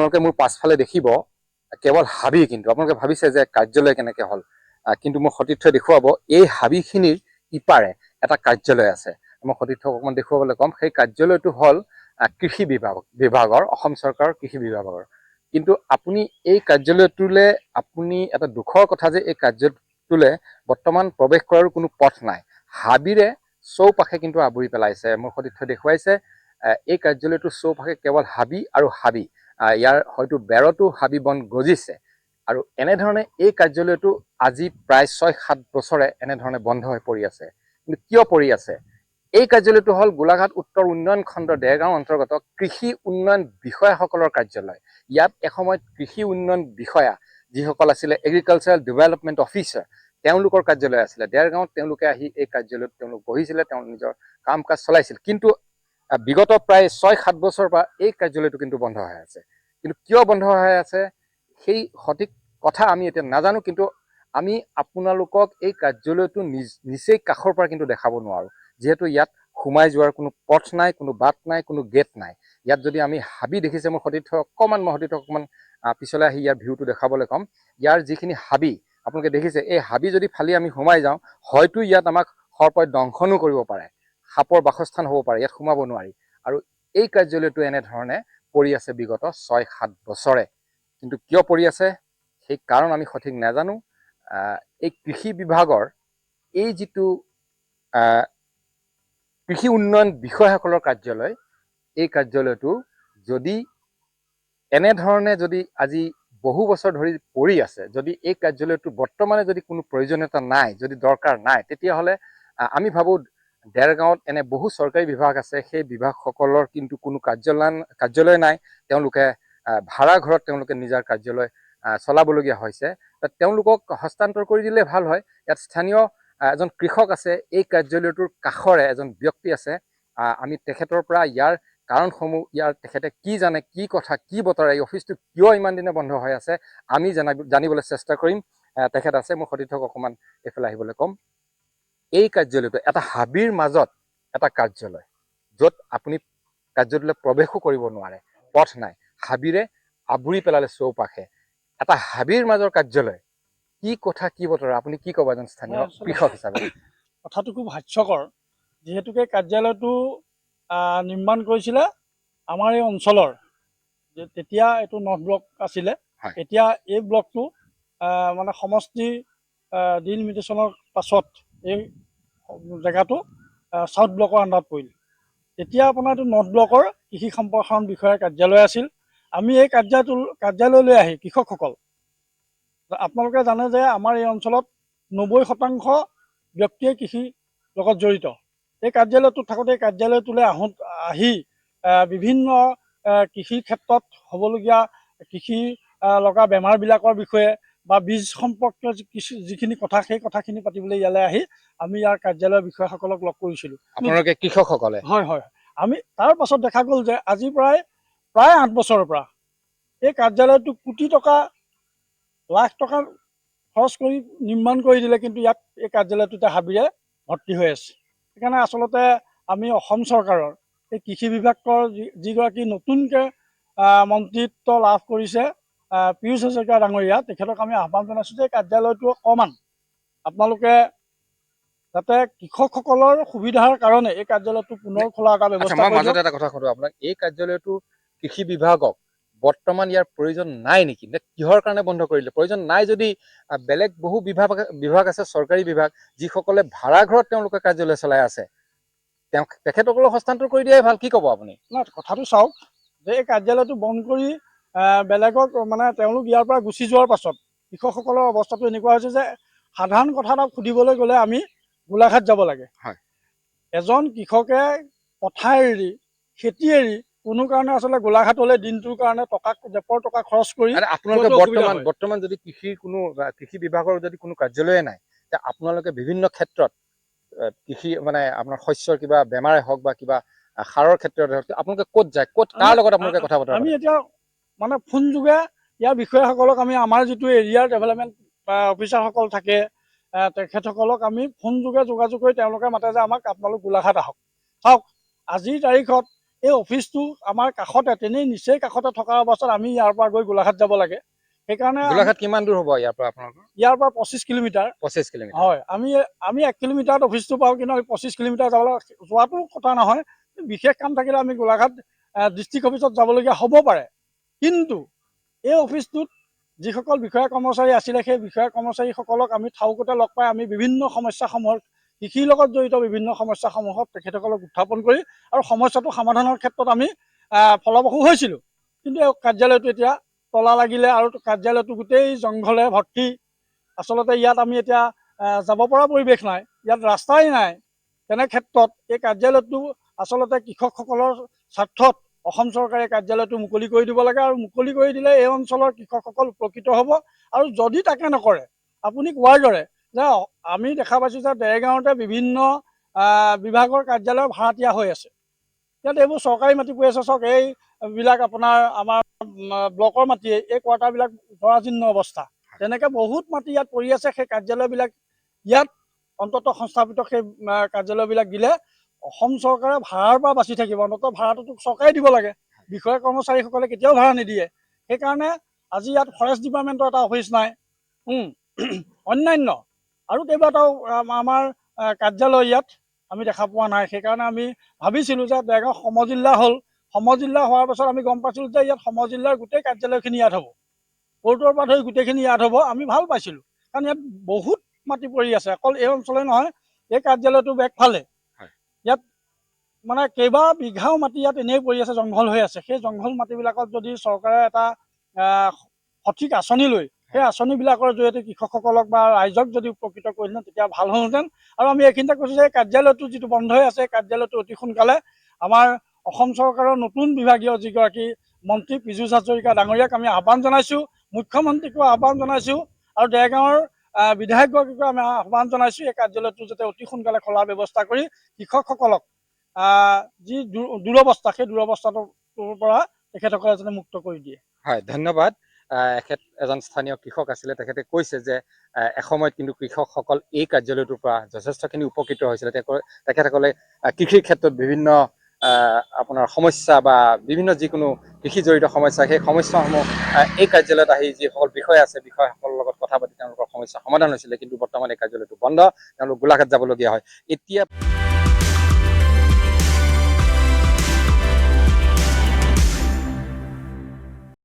আপোনালোকে মোৰ পাছফালে দেখিব কেৱল হাবি, কিন্তু আপোনালোকে ভাবিছে যে কাৰ্যালয় কেনেকে হ'ল, কিন্তু মোৰ সতীৰ্থই দেখুৱাব এই হাবিখিনিৰ ইপাৰে এটা কাৰ্যালয় আছে। মই সতীৰ্থক অকণমান দেখুৱাবলৈ ক'ম। সেই কাৰ্যালয়টো হ'ল কৃষি বিভাগৰ, অসম চৰকাৰৰ কৃষি বিভাগৰ। কিন্তু আপুনি এই কাৰ্যালয়টোলৈ আপুনি এটা দুখৰ কথা যে এই কাৰ্যালয়টোলৈ বৰ্তমান প্ৰৱেশ কৰাৰ কোনো পথ নাই। হাবিৰে চৌপাশে কিন্তু আৱৰি পেলাইছে। মোৰ সতীৰ্থই দেখুৱাইছে এই কাৰ্যালয়টোৰ চৌপাশে কেৱল হাবি আৰু হাবি। ইয়াৰ হয়তো বেৰতো হাবি বন গজিছে। আৰু এনেধৰণে এই কাৰ্যালয়টো আজি প্ৰায় ৬-৭ বছৰে এনেধৰণে বন্ধ হৈ পৰি আছে। কিন্তু কিয় পৰি আছে? এই কাৰ্যালয়টো হ'ল গোলাঘাট উত্তৰ উন্নয়ন খণ্ড দেৰগাঁও অন্তৰ্গত কৃষি উন্নয়ন বিষয়াসকলৰ কাৰ্যালয়। ইয়াত এসময়ত কৃষি উন্নয়ন বিষয়া যিসকল আছিলে এগ্ৰিকালচাৰেল ডেভেলপমেণ্ট অফিচাৰ, তেওঁলোকৰ কাৰ্যালয় আছিলে। দেৰগাঁৱত তেওঁলোকে আহি এই কাৰ্যালয়ত তেওঁলোক বহিছিলে, তেওঁ নিজৰ কাম কাজ চলাইছিল। কিন্তু বিগত প্ৰায় ৬-৭ বছৰৰ পৰা এই কাৰ্যালয়টো কিন্তু বন্ধ হৈ আছে। কিন্তু কিয় বন্ধ হৈ আছে সেই সঠিক কথা আমি এতিয়া নাজানো, কিন্তু আমি আপোনালোকক এই কাৰ্যালয়টো নিচেই কাষৰ পৰা কিন্তু দেখাব নোৱাৰোঁ, যিহেতু ইয়াত সোমাই যোৱাৰ কোনো পথ নাই, কোনো বাট নাই, কোনো গেট নাই। ইয়াত যদি আমি হাবি দেখিছে, মই সতীৰ্থক অকণমান পিছলৈ আহি ইয়াৰ ভিউটো দেখাবলৈ ক'ম। ইয়াৰ যিখিনি হাবি আপোনালোকে দেখিছে, এই হাবি যদি ফালি আমি সোমাই যাওঁ, হয়তো ইয়াত আমাক সৰ্পই দংশনো কৰিব পাৰে, সাপৰ বাসস্থান হ'ব পাৰে, ইয়াত সোমাব নোৱাৰি। আৰু এই কাৰ্যালয়টো এনেধৰণে পৰি আছে বিগত ৬-৭ বছৰে। কিন্তু কিয় পৰি আছে সেই কাৰণ আমি সঠিক নাজানো। এই কৃষি বিভাগৰ এই যিটো কৃষি উন্নয়ন বিষয়াসকলৰ কাৰ্যালয়, এই কাৰ্যালয়টো যদি এনেধৰণে যদি আজি বহু বছৰ ধৰি পৰি আছে, যদি এই কাৰ্যালয়টো বৰ্তমানে যদি কোনো প্ৰয়োজনীয়তা নাই, যদি দৰকাৰ নাই, তেতিয়াহ'লে আমি ভাবোঁ দেৰগাঁৱত এনে বহু চৰকাৰী বিভাগ আছে, সেই বিভাগসকলৰ কিন্তু কোনো কাৰ্যালয় নাই। তেওঁলোকে ভাড়া ঘৰত তেওঁলোকে নিজৰ কাৰ্যালয় চলাবলগীয়া হৈছে। তেওঁলোকক হস্তান্তৰ কৰি দিলে ভাল হয়। ইয়াত স্থানীয় এজন কৃষক আছে, এই কাৰ্যালয়টোৰ কাষৰে এজন ব্যক্তি আছে। আমি তেখেতৰ পৰা ইয়াৰ কাৰণসমূহ, তেখেতে কি জানে, কি কথা, কি বতৰা, এই অফিচটো কিয় ইমান দিনে বন্ধ হৈ আছে, আমি জানিবলৈ চেষ্টা কৰিম। তেখেত আছে, মই সতীৰ্থক অকণমান এইফালে আহিবলৈ ক'ম। এই কাৰ্যালয়টো এটা হাবিৰ মাজত এটা কাৰ্যালয়, য'ত আপুনি কাৰ্যালয়লৈ প্ৰৱেশো কৰিব নোৱাৰে, পথ নাই, হাবিৰে আৱৰি পেলালে চৌপাশে। এটা হাবিৰ মাজৰ কাৰ্যালয়, কি কথা, কি বতৰা, আপুনি কি ক'ব এজন স্থানীয় কৃষক হিচাপে? কথাটো খুব হাস্যকৰ, যিহেতুকে কাৰ্যালয়টো নিৰ্মাণ কৰিছিলে আমাৰ এই অঞ্চলৰ, তেতিয়া এইটো নৰ্থ ব্লক আছিলে। এতিয়া এই ব্লকটো মানে সমষ্টি ডিলিমিটেশ্যনৰ পাছত এই জেগাটো চাউথ ব্লকৰ আণ্ডাৰত পৰিল। তেতিয়া আপোনাৰ এইটো নৰ্থ ব্লকৰ কৃষি সম্প্ৰসাৰণ বিষয়াৰ কাৰ্যালয় আছিল। আমি এই কাৰ্যালয়লৈ আহি কৃষকসকল, আপোনালোকে জানে যে আমাৰ এই অঞ্চলত 90% ব্যক্তিয়ে কৃষিৰ লগত জড়িত। এই কাৰ্যালয়টোত থাকোঁতে এই কাৰ্যালয়টোলৈ আহি বিভিন্ন কৃষিৰ ক্ষেত্ৰত হ'বলগীয়া কৃষি লগা বেমাৰবিলাকৰ বিষয়ে বা বীজ সম্পৰ্কীয় যিখিনি কথা, সেই কথাখিনি পাতিবলৈ ইয়ালৈ আহি আমি ইয়াৰ কাৰ্যালয়ৰ বিষয়াসকলক লগ কৰিছিলোঁ। আপোনালোকে কৃষকসকলে? হয়। আমি তাৰ পাছত দেখা গ'ল যে আজি প্ৰায় 8 বছৰৰ পৰা এই কাৰ্যালয়টো কোটি টকা, লাখ টকা খৰচ কৰি নিৰ্মাণ কৰি দিলে, কিন্তু ইয়াত এই কাৰ্যালয়টোতে হাবিৰে ভৰ্তি হৈ আছে। সেইকাৰণে আচলতে আমি অসম চৰকাৰৰ এই কৃষি বিভাগৰ যিগৰাকী নতুনকৈ মন্ত্ৰীত্ব লাভ কৰিছে পীয়ুষ হাজৰিকা ডাঙৰীয়া, তেখেতক আমি আহ্বান জনাইছোঁ যে কাৰ্যালয়টো অকণমান আপোনালোকে যাতে কৃষকসকলৰ সুবিধাৰ কাৰণে এই কাৰ্যালয়টো পুনৰ খোলা এটা ব্যৱস্থা মই কৰি মাজতে এটা কথা সুধো আপোনাক, এই কাৰ্যালয়টো কৃষি বিভাগক বৰ্তমান ইয়াৰ প্ৰয়োজন নাই নেকি, নে কিহৰ কাৰণে বন্ধ কৰিলে? প্ৰয়োজন নাই যদি বেলেগ বহু বিভাগ আছে, চৰকাৰী বিভাগ, যিসকলে ভাড়া ঘৰত তেওঁলোকে কাৰ্যালয় চলাই আছে, তেখেতসকলক হস্তান্তৰ কৰি দিয়াই ভাল। কি ক'ব আপুনি? নাই, কথাটো চাওক যে এই কাৰ্যালয়টো বন্ধ কৰি বেলেগক মানে তেওঁলোক ইয়াৰ পৰা গুচি যোৱাৰ পাছত কৃষকসকলৰ অৱস্থাটো এনেকুৱা হৈছে যে সাধাৰণ কথা এটা সুধিবলৈ গ'লে আমি গোলাঘাট যাব লাগে। এজন কৃষকে পথাৰ এৰি, খেতি এৰি কোনো কাৰণে আচলতে গোলাঘাটলৈ দিনটোৰ কাৰণে জেপৰ টকা খৰচ কৰি আপোনালোকে বৰ্তমান যদি কৃষি বিভাগৰ যদি কোনো কাৰ্যালয়ে নাই, তেতিয়া আপোনালোকে বিভিন্ন ক্ষেত্ৰত কৃষি মানে আপোনাৰ শস্যৰ কিবা বেমাৰে হওক বা কিবা সাৰৰ ক্ষেত্ৰত হওক, আপোনালোকে ক'ত যায়, কাৰ লগত আপোনালোকে কথা বতৰা? আমি এতিয়া মানে ফোন যোগে ইয়াৰ বিষয়াসকলক, আমি আমাৰ যিটো এৰিয়াৰ ডেভেলপমেণ্ট অফিচাৰসকল থাকে, তেখেতসকলক আমি ফোন যোগে যোগাযোগ কৰি তেওঁলোকে মাতে যে আমাক আপোনালোক গোলাঘাট আহক। চাওক, আজিৰ তাৰিখত এই অফিচটো আমাৰ কাষতে তেনেই নিচেই কাষতে থকা অৱস্থাত আমি ইয়াৰ পৰা গৈ গোলাঘাট যাব লাগে। সেইকাৰণে গোলাঘাট কিমান দূৰ হ'ব ইয়াৰ পৰা আপোনালোকৰ? ইয়াৰ পৰা 25 কিলোমিটাৰ। 25 কিলোমিটাৰ। হয়, আমি 1 কিলোমিটাৰত অফিচটো পাওঁ, কিন্তু আমি 25 কিলোমিটাৰ যাবলৈ যোৱাটো কথা নহয়। বিশেষ কাম থাকিলে আমি গোলাঘাট ডিষ্ট্ৰিক্ট অফিচত যাবলগীয়া হ'ব পাৰে। কিন্তু এই অফিচটোত যিসকল বিষয়া কৰ্মচাৰী আছিলে, সেই বিষয়া কৰ্মচাৰীসকলক আমি থাউকতে লগ পাই আমি বিভিন্ন সমস্যাসমূহৰ কৃষিৰ লগত জড়িত বিভিন্ন সমস্যাসমূহক তেখেতসকলক উত্থাপন কৰি আৰু সমস্যাটো সমাধানৰ ক্ষেত্ৰত আমি ফলপ্ৰসূ হৈছিলোঁ। কিন্তু এই কাৰ্যালয়টো এতিয়া তলা লাগিলে আৰু কাৰ্যালয়টো গোটেই জংঘলে ভৰ্তি। আচলতে ইয়াত আমি এতিয়া যাব পৰা পৰিৱেশ নাই, ইয়াত ৰাস্তাই নাই। তেনে ক্ষেত্ৰত এই কাৰ্যালয়টো আচলতে কৃষকসকলৰ স্বাৰ্থত অসম চৰকাৰে কাৰ্যালয়টো মুকলি কৰি দিব লাগে, আৰু মুকলি কৰি দিলে এই অঞ্চলৰ কৃষকসকল উপকৃত হ'ব। আৰু যদি তাকে নকৰে, আপুনি কোৱাৰ দৰে যে আমি দেখা পাইছোঁ যে দেৰগাঁৱতে বিভিন্ন বিভাগৰ কাৰ্যালয় ভাড়াতীয়া হৈ আছে। ইয়াত এইবোৰ চৰকাৰী মাটি পৰি আছে। চাওক, এইবিলাক আপোনাৰ আমাৰ ব্লকৰ মাটিয়ে, এই কোৱাৰ্টাৰবিলাক জৰাজীৰ্ণ অৱস্থা। তেনেকৈ বহুত মাটি ইয়াত পৰি আছে। সেই কাৰ্যালয়বিলাক ইয়াত অন্ততঃ সংস্থাপিত সেই কাৰ্যালয়বিলাক দিলে অসম চৰকাৰে ভাড়াৰ পৰা বাচি থাকিব। অন্ততঃ ভাড়াটোতো চৰকাৰে দিব লাগে, বিষয়া কৰ্মচাৰীসকলে কেতিয়াও ভাড়া নিদিয়ে। সেইকাৰণে আজি ইয়াত ফৰেষ্ট ডিপাৰ্টমেণ্টৰ এটা অফিচ নাই, অন্যান্য আৰু কেইবাটাও আমাৰ কাৰ্যালয় ইয়াত আমি দেখা পোৱা নাই। সেইকাৰণে আমি ভাবিছিলোঁ যে দেৰগাঁও সমজিল্লা হ'ল, সমজিল্লা হোৱাৰ পাছত আমি গম পাইছিলোঁ যে ইয়াত সমজিল্লাৰ গোটেই কাৰ্যালয়খিনি ইয়াত হ'ব, কোৰ্টৰ পৰা ধৰি গোটেইখিনি ইয়াত হ'ব। আমি ভাল পাইছিলোঁ, কাৰণ ইয়াত বহুত মাটি পৰি আছে। অকল এই অঞ্চলে নহয়, এই কাৰ্যালয়টো বেকফালে ইয়াত মানে কেইবা বিঘাও মাটি ইয়াত এনেই পৰি আছে, জংঘল হৈ আছে। সেই জংঘল মাটিবিলাকত যদি চৰকাৰে এটা সঠিক আঁচনি লৈ সেই আঁচনিবিলাকৰ জৰিয়তে কৃষকসকলক বা ৰাইজক যদি উপকৃত কৰিলেহেঁতেন, তেতিয়া ভাল হ'লহেঁতেন। আৰু আমি এইখিনিতে কৈছোঁ যে এই কাৰ্যালয়টো যিটো বন্ধ হৈ আছে, এই কাৰ্যালয়টো অতি সোনকালে আমাৰ অসম চৰকাৰৰ নতুন বিভাগীয় যিগৰাকী মন্ত্ৰী পীযুষ হাজৰিকা ডাঙৰীয়াক আমি আহ্বান জনাইছোঁ, মুখ্যমন্ত্ৰীকো আহ্বান জনাইছোঁ, আৰু দেৰগাঁৱৰ বিধায়কগৰাকীকো আমি আহ্বান জনাইছোঁ, এই কাৰ্যালয়টো যাতে অতি সোনকালে খোলাৰ ব্যৱস্থা কৰি কৃষকসকলক যি দুৰৱস্থা, সেই দুৰৱস্থাটোৰ পৰা তেখেতসকলে যাতে মুক্ত কৰি দিয়ে। হয়, ধন্যবাদ। এজন স্থানীয় কৃষক আছিলে, তেখেতে কৈছে যে এসময়ত কিন্তু কৃষকসকল এই কাৰ্যালয়টোৰ পৰা যথেষ্টখিনি উপকৃত হৈছিলে। তেখেতসকলে কৃষিৰ ক্ষেত্ৰত বিভিন্ন আপোনাৰ সমস্যা বা বিভিন্ন যিকোনো কৃষি জড়িত সমস্যা, সেই সমস্যাসমূহ এই কাৰ্যালয়ত আহি যিসকল বিষয়া আছে, বিষয়াসকলৰ লগত কথা পাতি তেওঁলোকৰ সমস্যা সমাধান হৈছিলে। কিন্তু বৰ্তমান এই কাৰ্যালয়টো বন্ধ, তেওঁলোক গোলাঘাট যাবলগীয়া হয়। এতিয়া